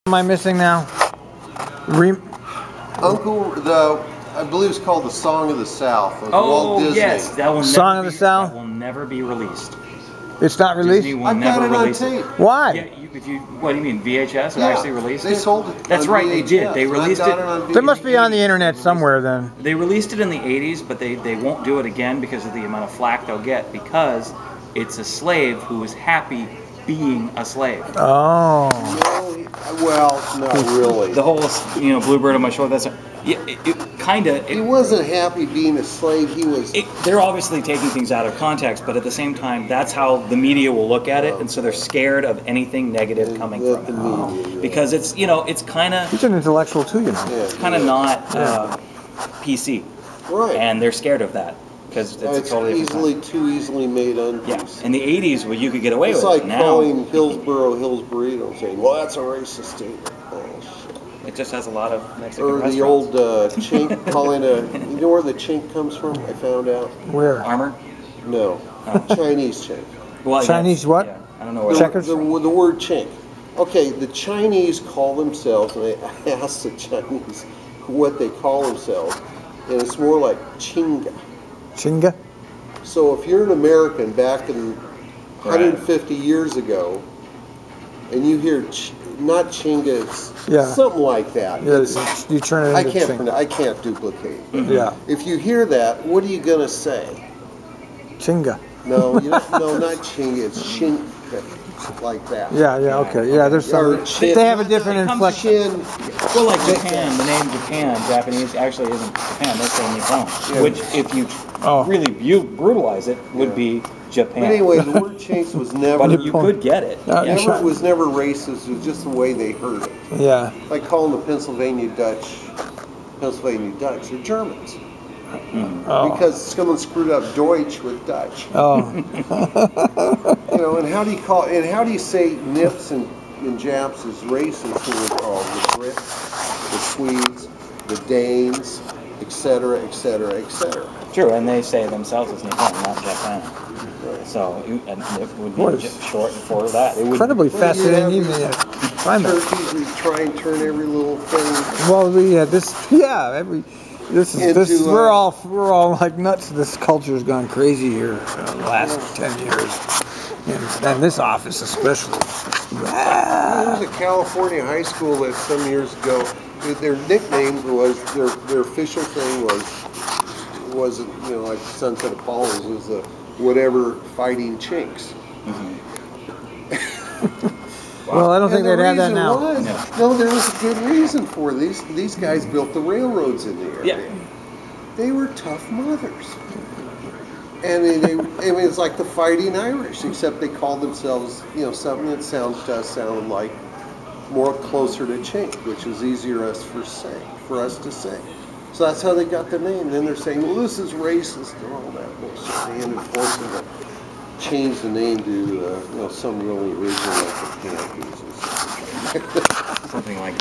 Am I missing now? I believe it's called the Song of the South. Of Oh, Walt Disney. yes, that will Song of the South? That will never be released. It's not released? Disney will I've got never it on release tape. it. Why? Yeah, what do you mean, VHS? They actually released it? They sold it. That's right, they did. They released it. There must be on the internet somewhere then. They released it in the 80s, but they won't do it again because of the amount of flack they'll get, because it's a slave who is happy being a slave. Oh. Well, not really. The whole, bluebird on my shoulder, that's he wasn't happy being a slave. He was. They're obviously taking things out of context, but at the same time, that's how the media will look at it, and so they're scared of anything negative coming from it. Media, because it's kind of. He's an intellectual too, It's kind of not PC. Right. And they're scared of that. Because it's totally too easily made unpeace. Yeah. In the 80s, well, you could get away with it. It's like calling Hillsboro Hills Burrito, saying, "Well, that's a racist statement." Oh, shit. It just has a lot of Mexican restaurants. Or the old chink calling you know where the chink comes from? I found out. Where? Armor? No, Chinese chink. Well, Chinese what? Yeah, I don't know what. Checkers? The word chink. Okay, the Chinese call themselves, and I asked the Chinese what they call themselves, and it's more like chinga. Chinga? So if you're an American back in 150 years ago, and you hear not chinga, it's something like that. Yeah, you turn it into I can't duplicate. Mm-hmm. Yeah. If you hear that, what are you gonna say? Chinga. No, no, not chinga. It's chinga, like that. Yeah, okay. Yeah, there's some. They have a different inflection. Well, like Japan, the name Japan, Japanese actually isn't Japan. They're saying Nippon, which, if you really brutalize it, would be Japan. But anyway, the word chinks was never. But you could get it. It was never racist. It was just the way they heard it. Yeah. Like calling the Pennsylvania Dutch, they're Germans. Oh. Because someone screwed up Deutsch with Dutch. Oh. And how do you say nips and Japs is racist? Who are called the Brits, the Swedes, the Danes, etc., etc., etc. True, and they say themselves as Nippon, not Japan. Right. So it would be short for that. It would incredibly fascinating. Even Turkeys, we try and turn every little thing. Well, we're all like nuts. This culture's gone crazy here the last 10 years, and this office especially. There was a California high school that some years ago, their nickname was their official thing wasn't like Sunset Apollos, was the whatever fighting chinks. Mm-hmm. Well, I don't think they'd have that now. No, there was a good reason for it. These guys built the railroads in the area. Yeah. They were tough mothers. And it's like the Fighting Irish, except they called themselves, something that sounded like more closer to chink, which was easier for us to say. So that's how they got the name. Then they're saying, well, this is racist and all that bullshit. They ended up forcing to change the name to some really original, like the Panthers or something. Something like